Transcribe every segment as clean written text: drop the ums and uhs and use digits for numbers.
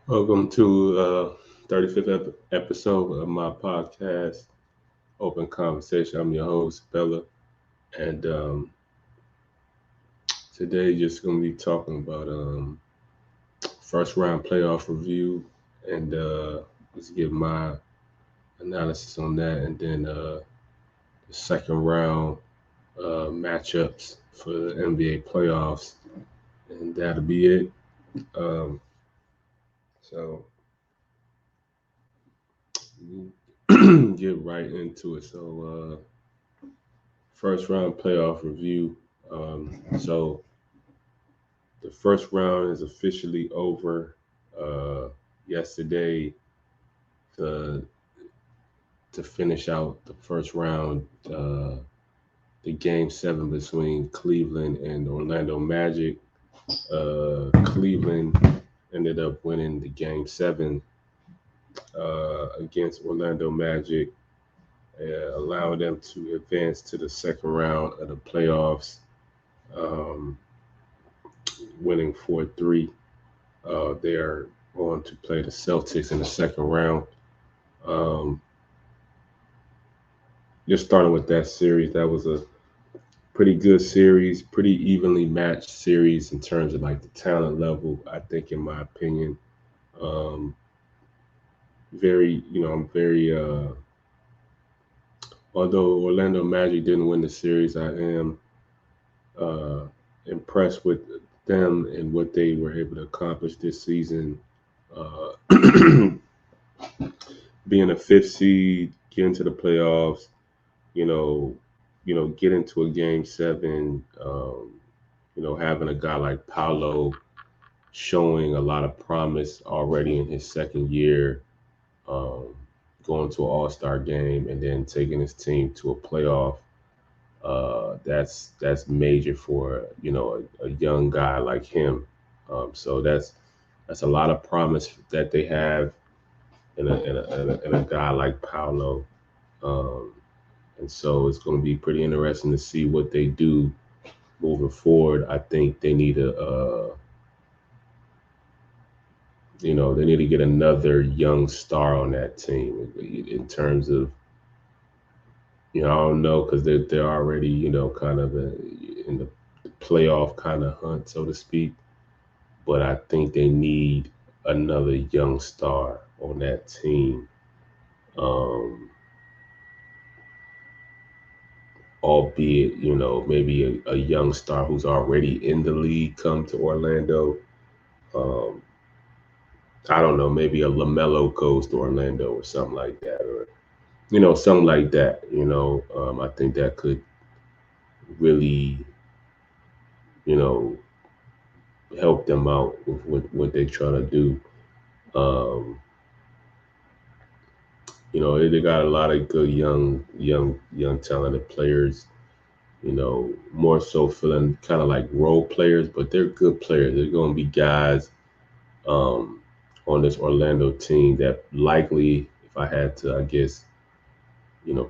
Welcome to 35th episode of my podcast, Open Conversation. I'm your host, Bella, and today just going to be talking about first round playoff review and let's give my analysis on that, and then the second round matchups for the NBA playoffs, and that'll be it. Um, so get right into it. First round playoff review. So the first round is officially over. Yesterday, to to finish out the first round, the game seven between Cleveland and Orlando Magic. Cleveland ended up winning the game seven against Orlando Magic, allowing them to advance to the second round of the playoffs, um, winning 4-3. They're going to play the Celtics in the second round. Um, just starting with that series, that was a pretty good series, pretty evenly matched series in terms of like the talent level. I think, in my opinion, um, I'm very. Although Orlando Magic didn't win the series, I am uh, impressed with them and what they were able to accomplish this season. Uh, being a fifth seed, getting to the playoffs, you know, get into a game seven, having a guy like Paolo showing a lot of promise already in his second year, um, going to an All-Star game and then taking his team to a playoff. That's major for a young guy like him. So that's a lot of promise that they have in a guy like Paolo. Um, and so it's going to be pretty interesting to see what they do moving forward. I think they need they need to get another young star on that team in terms of, I don't know, because they're already, kind of in the playoff kind of hunt, so to speak. But I think they need another young star on that team. Um, Albeit, maybe a young star who's already in the league come to Orlando. Um, I don't know, maybe a LaMelo goes to Orlando or something like that, or something like that. I think that could really, you know, help them out with what they're trying to do. Um, they got a lot of good young talented players. More so feeling kind of like role players, but they're good players. They're going to be guys um, on this Orlando team that likely, if I had to, I guess,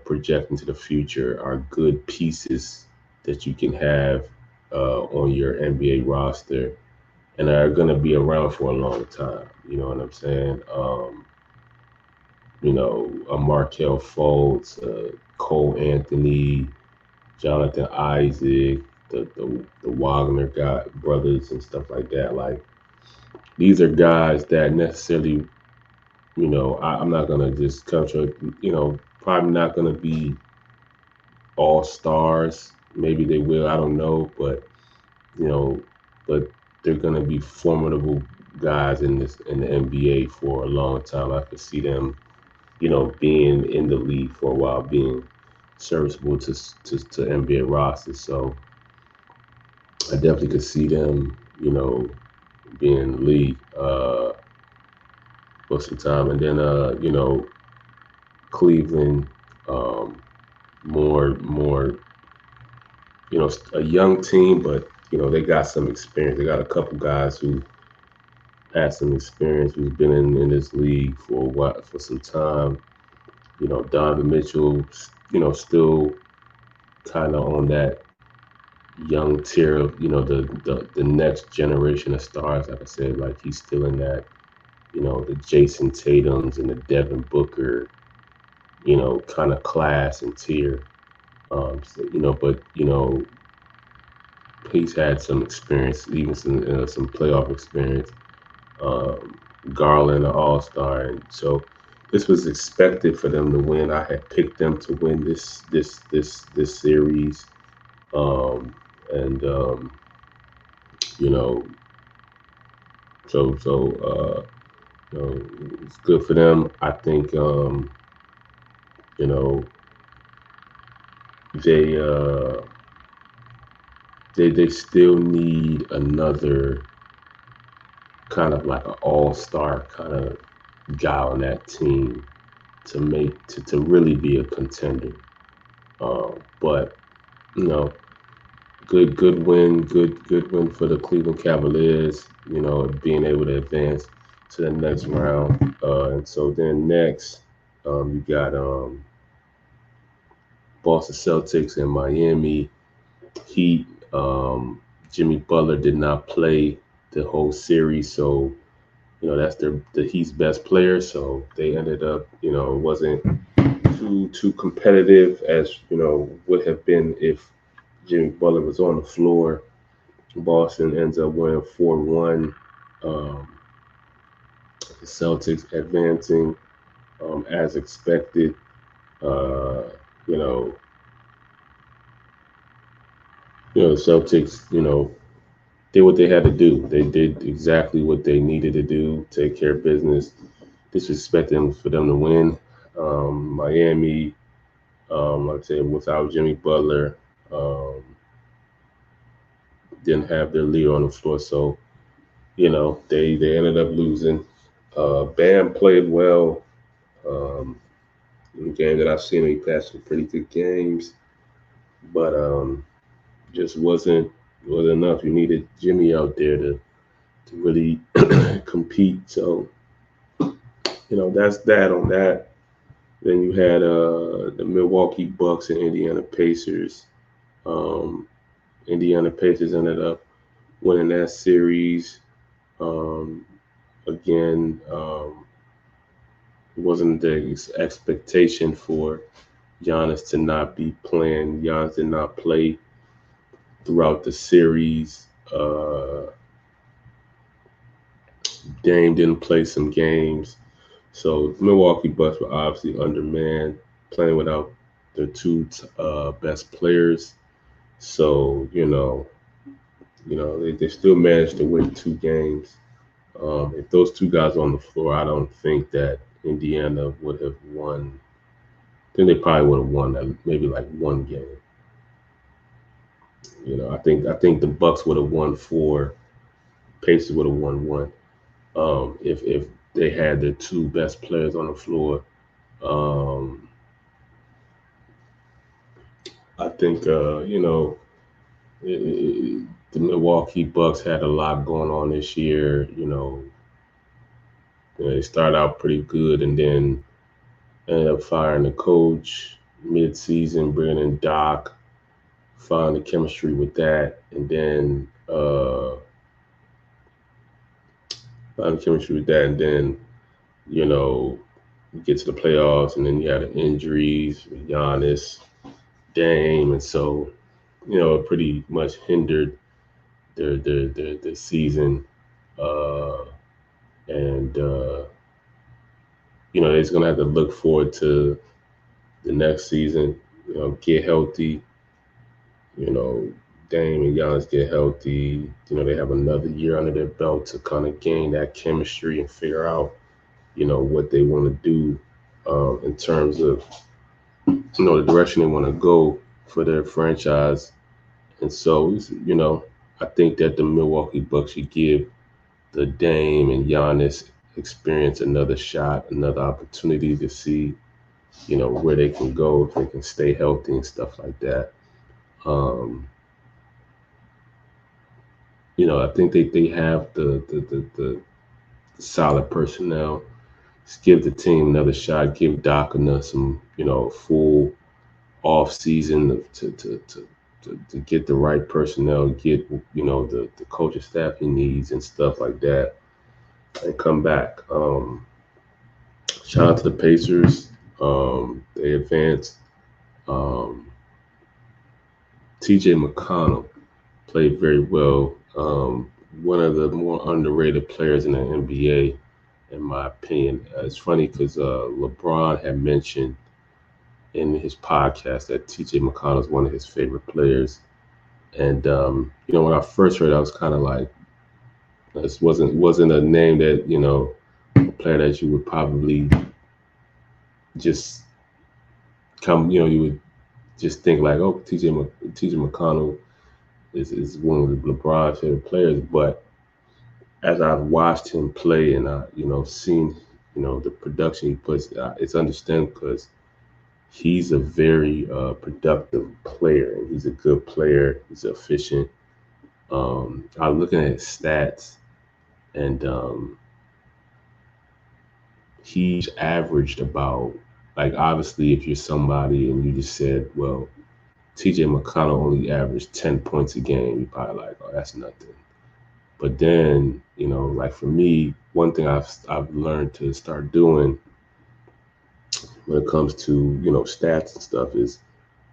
project into the future, are good pieces that you can have on your NBA roster and are going to be around for a long time. You know what I'm saying? A Markel Fultz, Cole Anthony, Jonathan Isaac, the Wagner guy, brothers and stuff like that. Like, these are guys that necessarily, I'm not gonna just cover, probably not gonna be all stars. Maybe they will, I don't know, you know, but they're gonna be formidable guys in the NBA for a long time. I could see them, being in the league for a while, being serviceable to NBA rosters. So I definitely could see them, being in the league for some time, and then Cleveland, um, more a young team, but they got some experience. They got a couple guys who had some experience, who's been in this league for a while, for some time. Donovan Mitchell, still kind of on that young tier of, the next generation of stars. Like I said, like he's still in that, the Jason Tatums and the Devin Booker, kind of class and tier. But he's had some experience, even some playoff experience. Um, Garland, an All Star, and so this was expected for them to win. I had picked them to win this series, and you know, so it's good for them. I think you know they uh, they still need another kind of like an all star kind of guy on that team to really be a contender. But you know, good win for the Cleveland Cavaliers. Being able to advance to the next round. And so then next, you got Boston Celtics and Miami Heat. Jimmy Butler did not play the whole series, so that's the Heat's best player. So they ended up, it wasn't too competitive as would have been if Jimmy Butler was on the floor. Boston ends up winning 4-1. Um, the Celtics advancing as expected. Uh, you know, the Celtics, did what they had to do. They did exactly what they needed to do, take care of business. Disrespecting for them to win. Miami, like I said, without Jimmy Butler, didn't have their leader on the floor, so they ended up losing. Bam played well. Um, in the game that I've seen him, he passed some pretty good games, but just wasn't enough. You needed Jimmy out there to really compete. So that's that on that. Then you had the Milwaukee Bucks and Indiana Pacers. Um, Indiana Pacers ended up winning that series. Um, again, it wasn't the expectation for Giannis to not be playing. Giannis did not play throughout the series. Dame didn't play some games. So Milwaukee Bucks were obviously undermanned, playing without their two best players. So they still managed to win two games. If those two guys on the floor, I don't think that Indiana would have won. I think they probably would have won that maybe like one game. I think the Bucks would have won four. Pacers would have won one. If they had their two best players on the floor. Um, I think the Milwaukee Bucks had a lot going on this year. They started out pretty good and then ended up firing the coach mid-season, bringing in Doc, finding the chemistry with that, and then finding chemistry with that, and then you know you get to the playoffs, and then you had the injuries with Giannis, Dame, and so it pretty much hindered their season. Uh, and they're just gonna have to look forward to the next season. Get healthy. You know, Dame and Giannis get healthy. They have another year under their belt to kind of gain that chemistry and figure out what they want to do in terms of the direction they want to go for their franchise. And so I think that the Milwaukee Bucks should give the Dame and Giannis experience another shot, another opportunity to see, where they can go if they can stay healthy and stuff like that. Um, I think they have the solid personnel. Just give the team another shot. Give Doc another some, full off season to get the right personnel, get the coaching staff he needs and stuff like that. and come back. Shout out to the Pacers. They advanced. Um, TJ McConnell played very well. One of the more underrated players in the NBA, in my opinion. It's funny because LeBron had mentioned in his podcast that TJ McConnell is one of his favorite players. And when I first heard it, I was kind of like, this wasn't a name that a player that you would probably just come, you would just think like, oh, TJ McConnell is one of the LeBron's favorite players. But as I've watched him play and I, seen, the production he puts, it's understandable because he's a very productive player and he's a good player. He's efficient. I was looking at his stats and he's averaged about, like, obviously if you're somebody and you just said, well, TJ McConnell only averaged 10 points a game, you're probably like, oh, that's nothing. But then, like for me, one thing I've learned to start doing when it comes to, stats and stuff is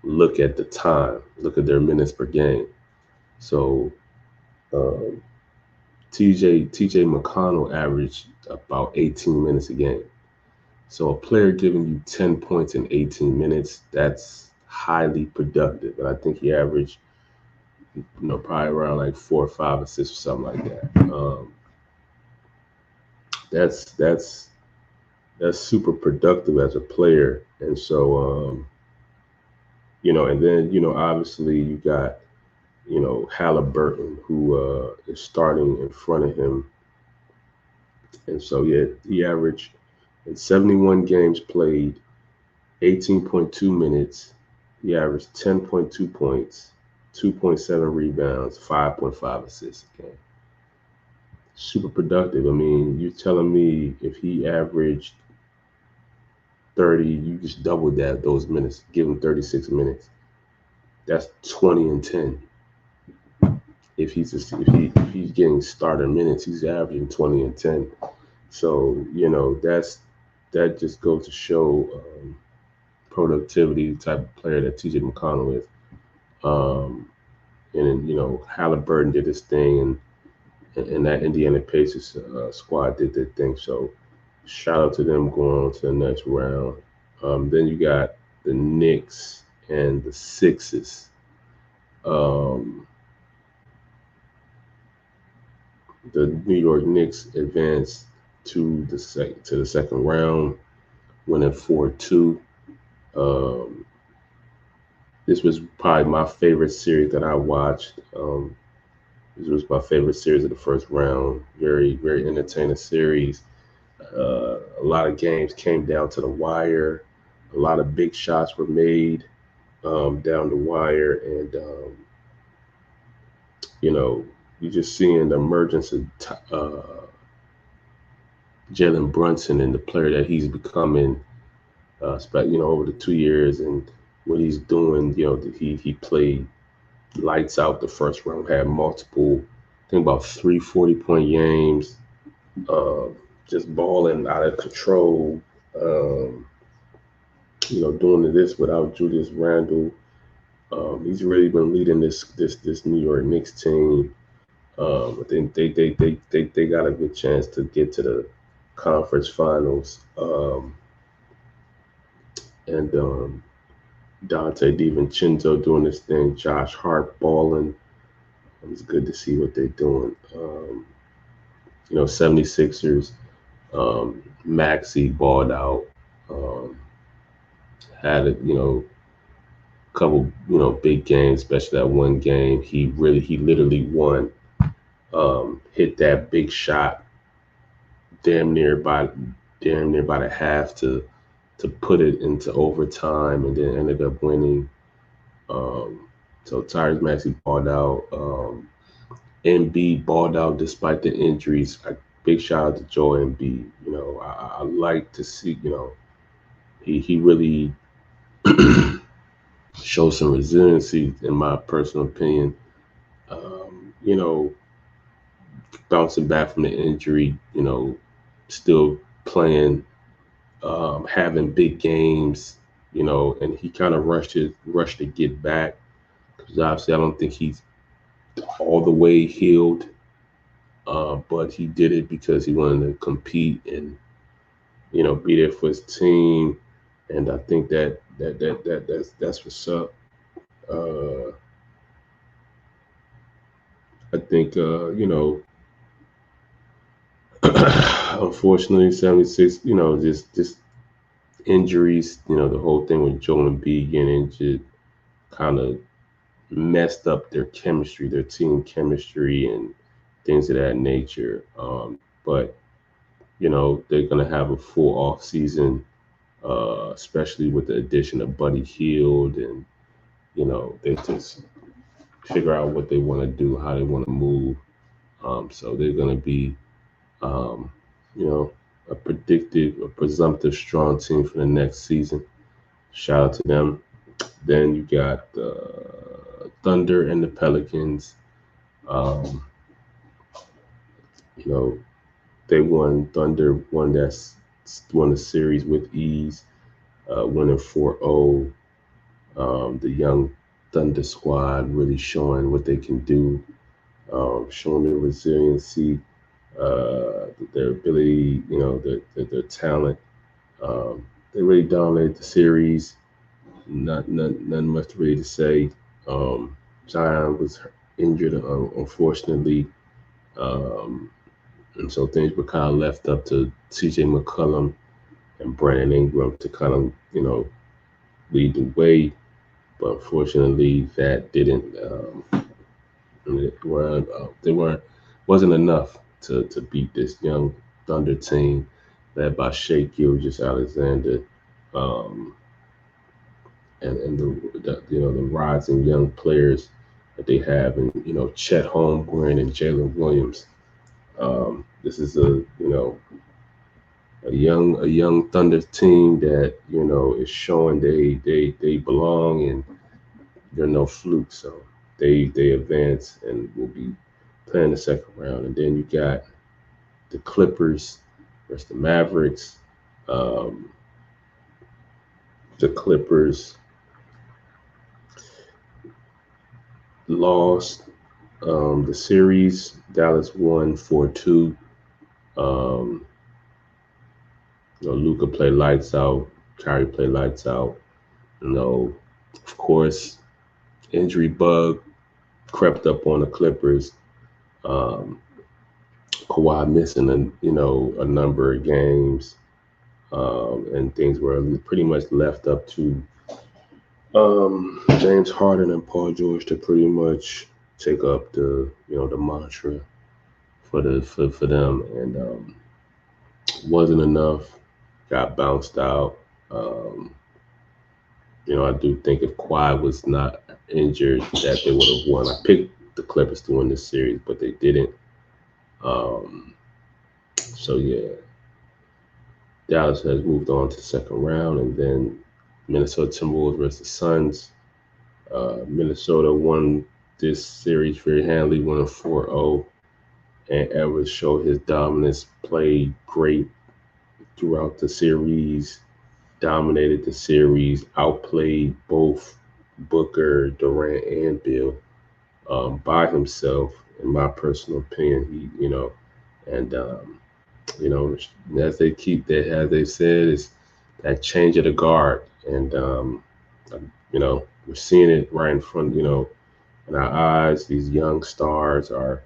look at the time, look at their minutes per game. So um, TJ McConnell averaged about 18 minutes a game. So a player giving you 10 points in 18 minutes, that's highly productive. And I think he averaged, probably around like 4 or 5 assists or something like that. That's super productive as a player. And so, and then, obviously you got, Halliburton, who is starting in front of him. And so, yeah, he averaged in 71 games played, 18.2 minutes. He averaged 10.2 points, 2.7 rebounds, 5.5 assists a game. Super productive. I mean, you're telling me if he averaged 30, you just doubled those minutes, give him 36 minutes. That's 20 and 10. If he's getting starter minutes, he's averaging 20 and 10. So that just goes to show productivity, the type of player that TJ McConnell is. And Halliburton did his thing, and that Indiana Pacers squad did their thing. So shout out to them going on to the next round. Then you got the Knicks and the Sixers. The New York Knicks advanced to the second round, winning 4-2. This was probably my favorite series that I watched. This was my favorite series of the first round. Very, very entertaining series. A lot of games came down to the wire. A lot of big shots were made down the wire, and you're just seeing the emergence of Jalen Brunson and the player that he's becoming. Over the 2 years and what he's doing. He played lights out the first round. Had multiple, I think about 3 40-point games. Just balling out of control. Doing this without Julius Randle. He's really been leading this New York Knicks team. I think they got a good chance to get to the conference finals. And Dante DiVincenzo doing this thing. Josh Hart balling. It's good to see what they're doing. 76ers. Maxey balled out. Had a couple big games, especially that one game. He literally won. Hit that big shot damn near by the half to put it into overtime, and then ended up winning. So Tyrese Maxey balled out. Embiid balled out despite the injuries. Big shout out to Joel Embiid. I like to see. He really shows some resiliency, in my personal opinion. bouncing back from the injury, still playing, having big games, and he kind of rushed to get back because obviously I don't think he's all the way healed, but he did it because he wanted to compete and be there for his team, and I think that's what's up. Uh, I think unfortunately 76, just injuries, the whole thing with Joel Embiid getting injured kind of messed up their chemistry, their team chemistry, and things of that nature. But they're gonna have a full off season, especially with the addition of Buddy Hield, and they just figure out what they want to do, how they want to move. So they're gonna be, um, you know, a presumptive strong team for the next season. Shout out to them. Then you got the Thunder and the Pelicans. Um, you know, they won. Thunder won the series with ease, winning 4-0. The young Thunder squad really showing what they can do, showing their resiliency, their ability, their talent. They really dominated the series. Nothing much really to say. Zion was injured, unfortunately, um, and so things were kind of left up to C.J. McCollum and Brandon Ingram to kind of lead the way. But unfortunately, that didn't. They weren't wasn't enough to beat this young Thunder team led by Shea Gilgeous-Alexander, um, and the rising young players that they have, and Chet Holmgren and Jalen Williams. This is a young Thunder team that is showing they belong, and they're no fluke. So they advance and will be playing the second round. And then you got the Clippers versus the Mavericks. Um, the Clippers lost the series. Dallas won 4-2. Um, Luka played lights out. Kyrie played lights out. Of course, injury bug crept up on the Clippers. Um, Kawhi missing a number of games, and things were pretty much left up to James Harden and Paul George to pretty much take up the mantra for them, and wasn't enough. Got bounced out. I do think if Kawhi was not injured, that they would have won. I picked the Clippers to win this series, but they didn't. So yeah, Dallas has moved on to the second round, and then Minnesota Timberwolves versus the Suns. Minnesota won this series very handily, winning 4-0. And Edwards showed his dominance, played great throughout the series, dominated the series, outplayed both Booker, Durant, and Bill by himself. In my personal opinion, and as they said, is that change of the guard, and we're seeing it right in front, in our eyes. These young stars are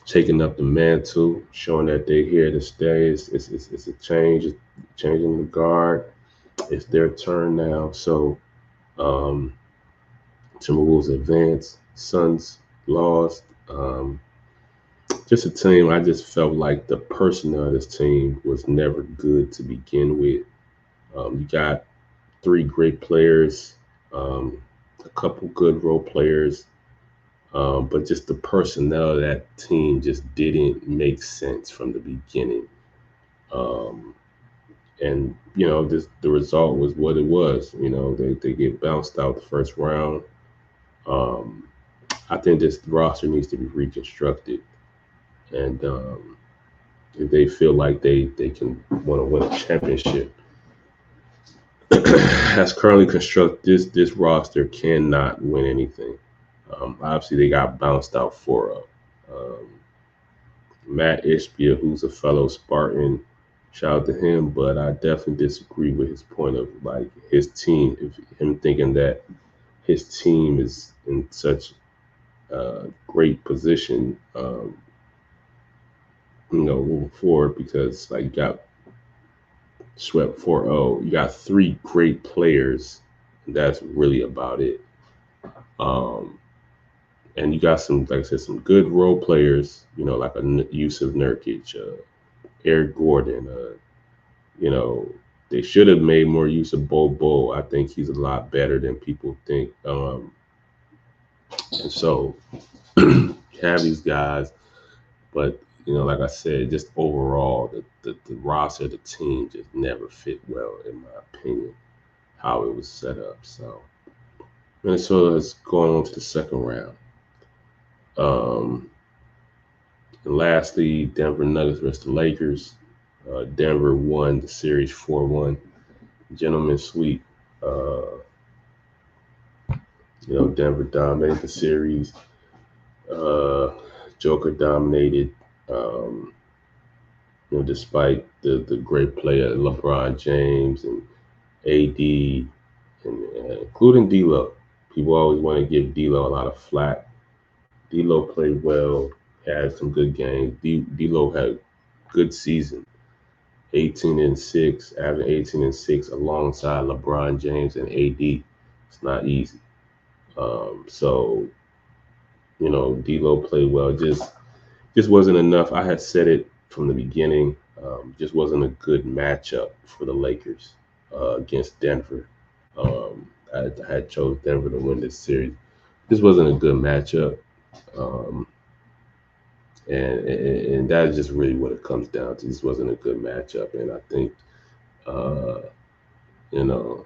taking up the mantle, showing that they're here to stay. It's a change, changing the guard. It's their turn now. So Timberwolves advanced, Suns lost. Just a team, I just felt like the personnel of this team was never good to begin with. You got 3 great players, a couple good role players, but just the personnel of that team just didn't make sense from the beginning. And the result was what it was. They get bounced out the first round. I think this roster needs to be reconstructed, and if they feel like they can want to win a championship. As currently constructed, this roster cannot win anything. Obviously, they got bounced out 4-0. Um, Matt Ishbia, who's a fellow Spartan, shout out to him, but I definitely disagree with his point of like his team. If him thinking that his team is in such great position, moving forward because like you got swept 4-0, you got three great players, and that's really about it. Um, and you got some, like I said, some good role players, like a Yusuf Nurkic, Eric Gordon. You know, they should have made more use of Bol Bol. I think he's a lot better than people think. And so you have these guys, but like I said, just overall, the roster, the team just never fit well, in my opinion, how it was set up. So Minnesota is going on to the second round. And lastly, Denver Nuggets versus the Lakers. Denver won the series 4-1. Gentleman's sweep. Denver dominated the series. Joker dominated. Despite the great play of LeBron James and AD, and including D'Lo. People always want to give D'Lo a lot of flack. D'Lo played well, had some good games. D'Lo had a good season, 18-6, averaging 18-6 alongside LeBron James and AD. It's not easy. So D'Lo played well. Just wasn't enough. I had said it from the beginning. Just wasn't a good matchup for the Lakers against Denver. I had chose Denver to win this series. This wasn't a good matchup. And that is just really what it comes down to. This wasn't a good matchup, and I think, you know,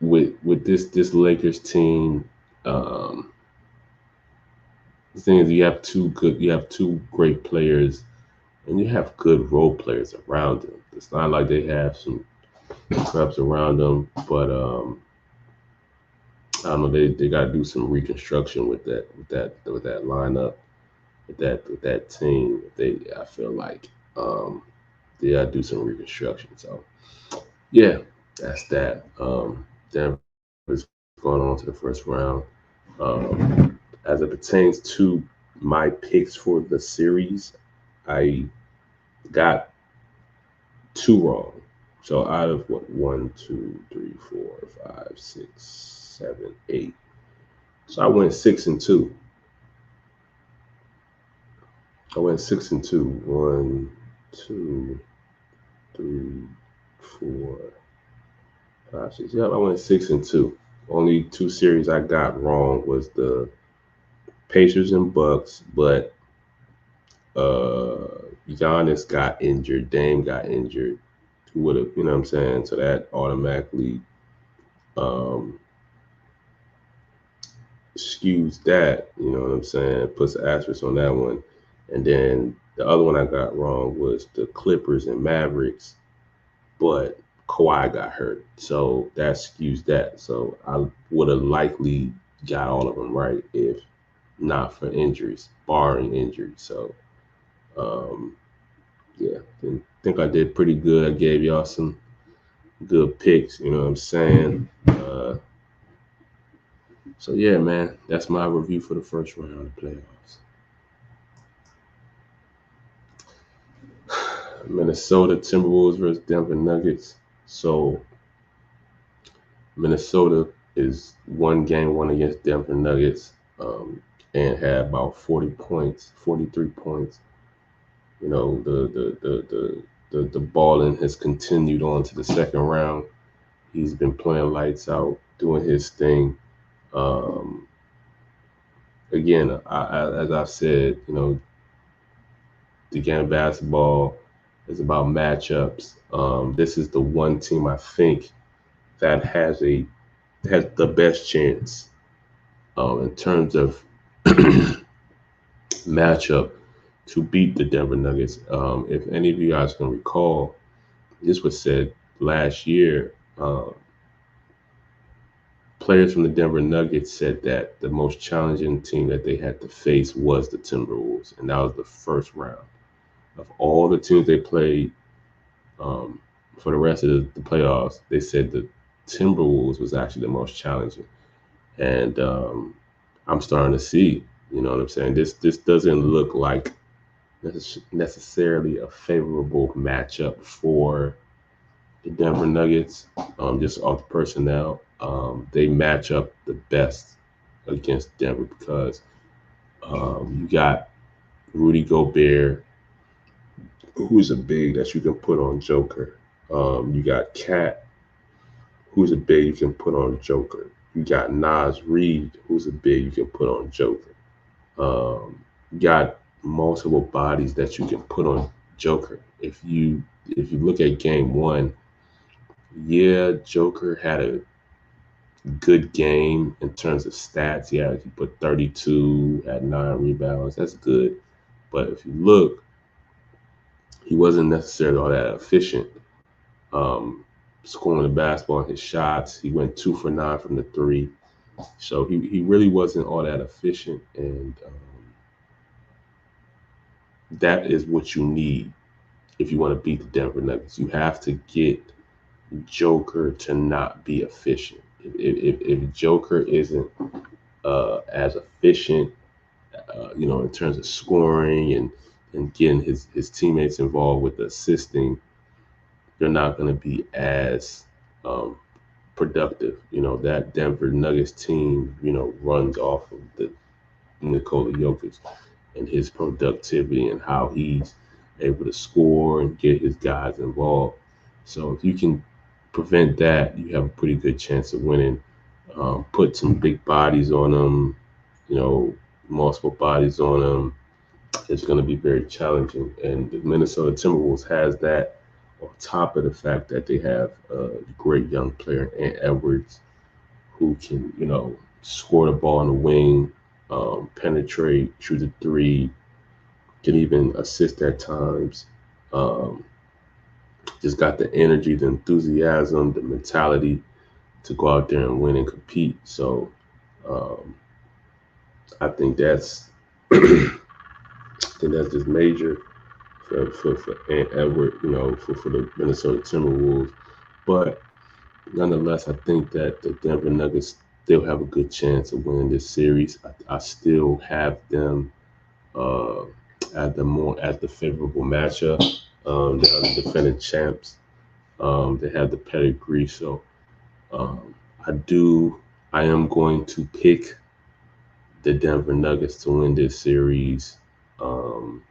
with this Lakers team, the thing is, you have two great players, and you have good role players around them. It's not like they have some scrubs around them, but I don't know. They got to do some reconstruction with that lineup, with that team. I feel like they got to do some reconstruction. So yeah, that's that. Denver's going on to the first round. As it pertains to my picks for the series, I got two wrong. So out of what, 1, 2, 3, 4, 5, 6, 7, 8. So I went 6-2. I went 6-2. 1, 2, 3, 4, 5, 6. Yep, I went 6-2. Only two series I got wrong was the Pacers and Bucks, but Giannis got injured, Dame got injured. Who would have, you know what I'm saying? So that automatically skews that, you know what I'm saying? Puts an asterisk on that one. And then the other one I got wrong was the Clippers and Mavericks, but Kawhi got hurt. So that skews that. So I would have likely got all of them right if not for injuries, barring injuries. So yeah, I think I did pretty good. I gave y'all some good picks, you know what I'm saying? So yeah, man, that's my review for the first round of the playoffs. Minnesota Timberwolves versus Denver Nuggets. So Minnesota is one game won against Denver Nuggets, and had about 40 points, 43 points. You know, the balling has continued on to the second round. He's been playing lights out, doing his thing. Again, as I've said, the game of basketball is about matchups. This is the one team I think that has the best chance In terms of matchup to beat the Denver Nuggets, if any of you guys can recall, this was said last year. Players from the Denver Nuggets said that the most challenging team that they had to face was the Timberwolves, and that was the first round. Of all the teams they played um, for the rest of the playoffs, they said the Timberwolves was actually the most challenging. And I'm starting to see, you know what I'm saying? This doesn't look like necessarily a favorable matchup for the Denver Nuggets, just off the personnel. They match up the best against Denver because you got Rudy Gobert, who's a big that you can put on Joker. You got Cat, who's a big you can put on Joker. You got Nas Reed, who's a big you can put on Joker. You got multiple bodies that you can put on Joker. If you look at game one, yeah, Joker had a good game in terms of stats. Yeah, he put 32, had 9 rebounds. That's good. But if you look, he wasn't necessarily all that efficient. Um, Scoring the basketball and his shots, he went 2 for 9 from the three. So he really wasn't all that efficient. And that is what you need if you want to beat the Denver Nuggets. You have to get Joker to not be efficient. If Joker isn't as efficient, in terms of scoring and getting his teammates involved with the assisting, they're not going to be as productive. That Denver Nuggets team, runs off of the Nikola Jokic and his productivity and how he's able to score and get his guys involved. So if you can prevent that, you have a pretty good chance of winning. Put some big bodies on them, multiple bodies on them. It's going to be very challenging. And the Minnesota Timberwolves has that on top of the fact that they have a great young player, Ant Edwards, who can, score the ball on the wing, penetrate, shoot the three, can even assist at times. Um, just got the energy, the enthusiasm, the mentality to go out there and win and compete. So um, I think that's just major for Ant Edward, for the Minnesota Timberwolves. But nonetheless, I think that the Denver Nuggets still have a good chance of winning this series. I still have them at the favorable matchup. They are the defending champs. They have the pedigree, so um, I am going to pick the Denver Nuggets to win this series um,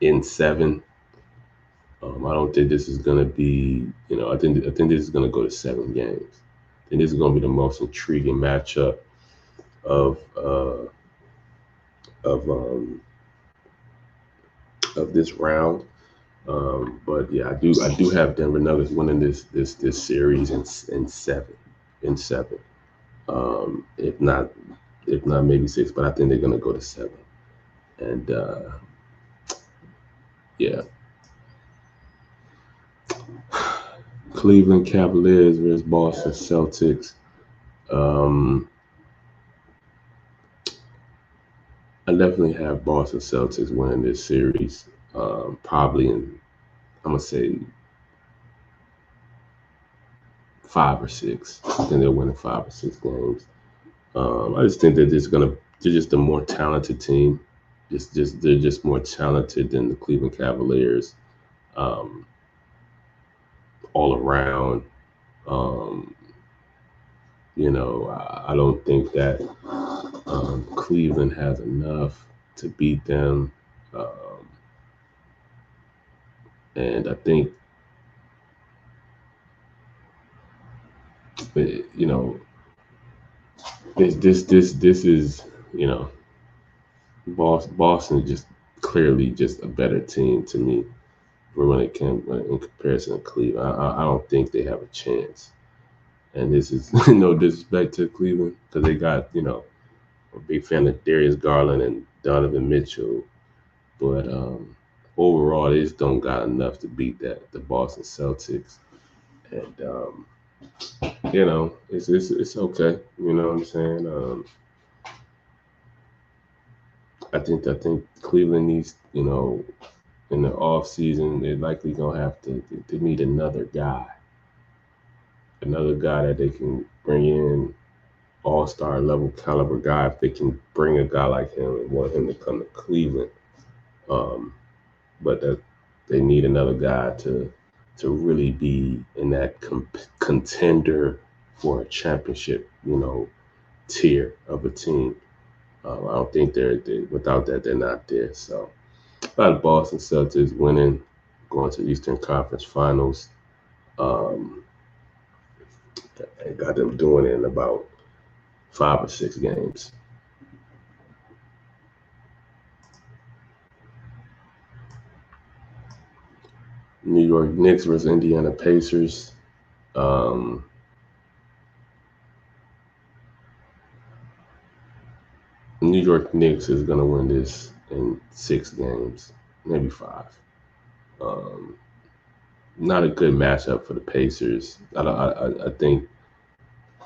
in 7. I don't think this is going to be, I think this is going to go to 7 games. I think this is going to be the most intriguing matchup of uh, of um, of this round. But yeah, I do have Denver Nuggets winning this series in 7, in 7. If not maybe 6, but I think they're gonna go to 7. And yeah, Cleveland Cavaliers versus Boston Celtics. I definitely have Boston Celtics winning this series. Probably I'm gonna say 5 or 6. I think they're winning 5 or 6 games. I just think that they're just a more talented team. They're just more talented than the Cleveland Cavaliers, um, all around. Um, I don't think that Cleveland has enough to beat them, and I think you know this is Boston is just clearly just a better team to me when it came in comparison to Cleveland. I don't think they have a chance. And this is no disrespect to Cleveland because they got I'm a big fan of Darius Garland and Donovan Mitchell, but overall, they just don't got enough to beat the Boston Celtics. And it's okay. You know what I'm saying? I think Cleveland needs, in the off season, they're likely gonna have to. They need another guy that they can bring in, all-star level caliber guy. If they can bring a guy like him and want him to come to Cleveland, um, but that they need another guy to really be in that contender for a championship, tier of a team. I don't think they without that they're not there. So a lot of Boston Celtics winning, going to Eastern Conference Finals. Um, and got them doing it in about 5 or 6 games. New York Knicks versus Indiana Pacers. Um, New York Knicks is gonna win this in 6 games, maybe 5. Um, Not a good matchup for the Pacers. I think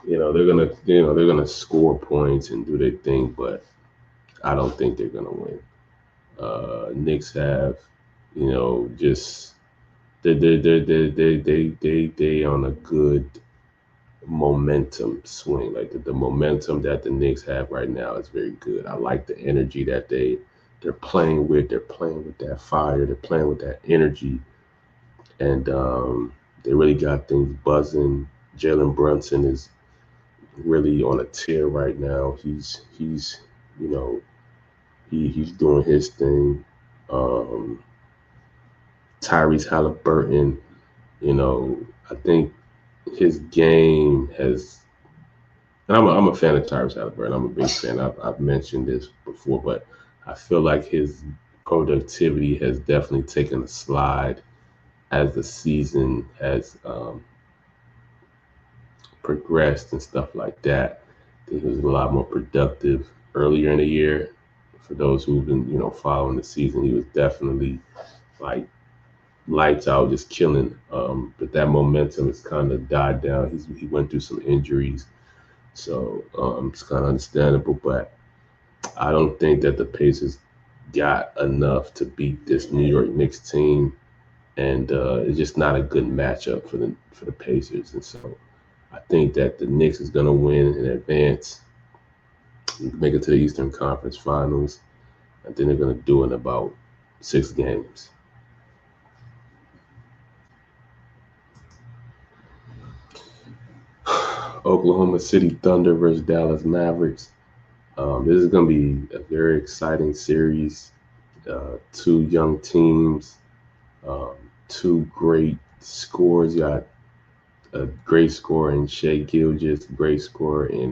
they're gonna score points and do their thing, but I don't think they're gonna win. Knicks have, just they on a good momentum swing. Like the momentum that the Knicks have right now is very good. I like the energy that they're playing with. They're playing with that fire. They're playing with that energy, and they really got things buzzing. Jalen Brunson is really on a tear right now. He's you know he's doing his thing. Um, Tyrese Halliburton, I think his game has. And I'm a fan of Tyrese Halliburton. I'm a big fan. I've mentioned this before, but I feel like his productivity has definitely taken a slide as the season has progressed and stuff like that. I think he was a lot more productive earlier in the year. For those who've been, following the season, he was definitely like lights out, just killing. But that momentum has kind of died down. He went through some injuries, so it's kind of understandable. But I don't think that the Pacers got enough to beat this New York Knicks team, and it's just not a good matchup for the Pacers. And so I think that the Knicks is going to win and advance, make it to the Eastern Conference Finals. I think they're going to do it in about 6 games. Oklahoma City Thunder versus Dallas Mavericks. This is going to be a very exciting series. Two young teams, um, two great scores. You got a great scorer in Shea Gilgeous, great scorer in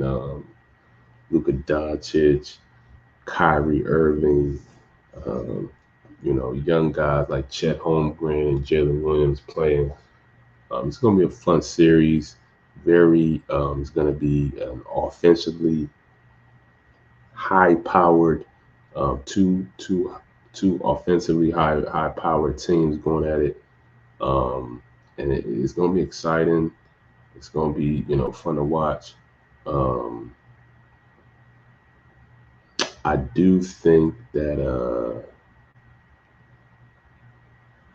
Luka Doncic, Kyrie Irving. Um, young guys like Chet Holmgren and Jalen Williams playing. It's going to be a fun series. It's going to be offensively high-powered, two offensively high-powered teams going at it, and it's going to be exciting. It's going to be fun to watch. Um, I do think that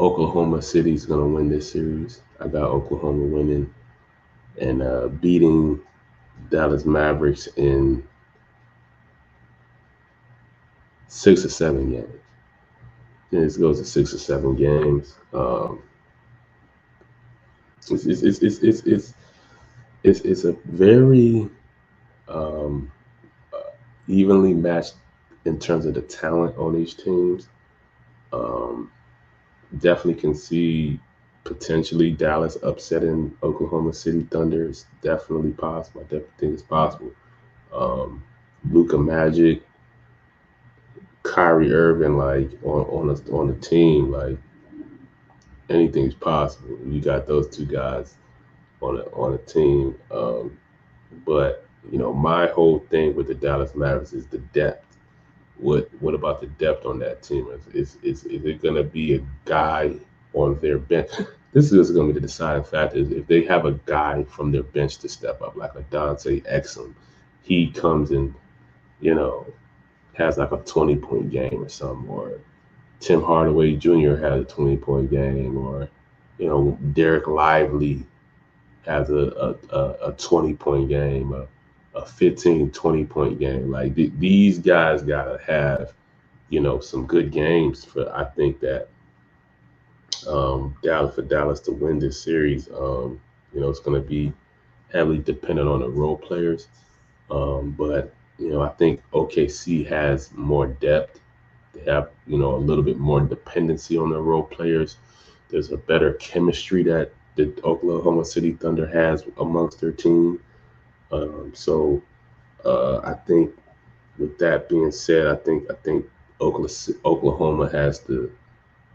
Oklahoma City is going to win this series. I got Oklahoma winning and beating Dallas Mavericks in 6 or 7 games. Then this goes to 6 or 7 games. It's a very um, evenly matched in terms of the talent on these teams. Um, Definitely can see potentially Dallas upsetting Oklahoma City Thunder. It's definitely possible. I definitely think it's possible. Um, Luka Magic, Kyrie Irving, like on the team, like anything's possible. You got those two guys on a team, but My whole thing with the Dallas Mavericks is the depth. What about the depth on that team? Is it going to be a guy on their bench? This is going to be the deciding factor. Is if they have a guy from their bench to step up, like a Dante Exum, he comes and you know has like a 20-point game or something, or Tim Hardaway Jr. has a 20-point game, or Derek Lively has a 20-point game, a 15, 20-point game. Like these guys gotta have some good games for I think that Dallas to win this series. It's going to be heavily dependent on the role players. But I think OKC has more depth. They have a little bit more dependency on their role players. There's a better chemistry that the Oklahoma City Thunder has amongst their team. So I think with that being said, I think Oklahoma has the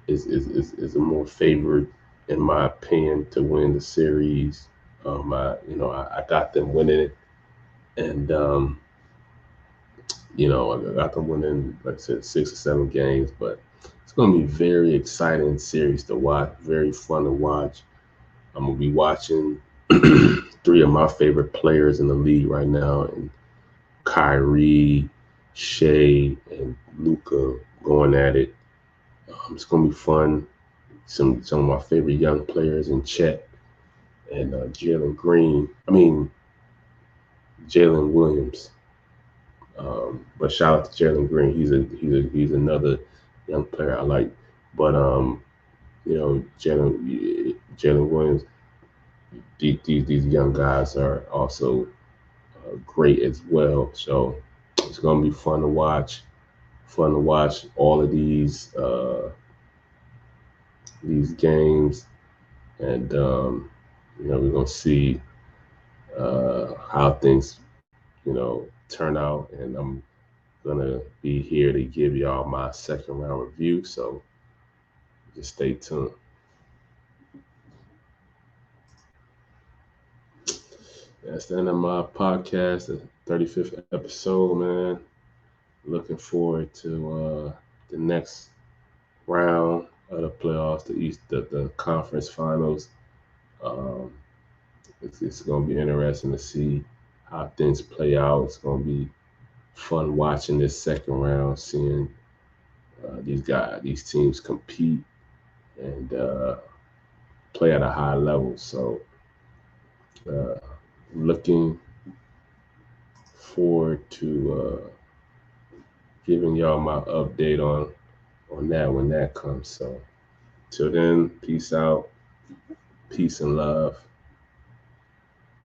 is a more favored, in my opinion, to win the series. I got them winning it, and I got them winning, like I said, 6 or 7 games. But it's going to be very exciting series to watch, very fun to watch. I'm gonna be watching three of my favorite players in the league right now, and Kyrie, Shea, and Luka going at it. It's gonna be fun. Some of my favorite young players in Chet and Jalen Green. I mean Jalen Williams. But shout out to Jalen Green. He's another young player I like. But Jalen Williams. These young guys are also great as well. So it's gonna be fun to watch. Fun to watch all of these games, and we're gonna see how things turn out. And I'm gonna be here to give y'all my second round review. So just stay tuned. That's the end of my podcast, the 35th episode, man. Looking forward to the next round of the playoffs, the conference finals. Um, it's going to be interesting to see how things play out. It's going to be fun watching this second round, seeing these teams compete and play at a high level. So, looking forward to giving y'all my update on that when that comes. So, till then, peace out, peace and love.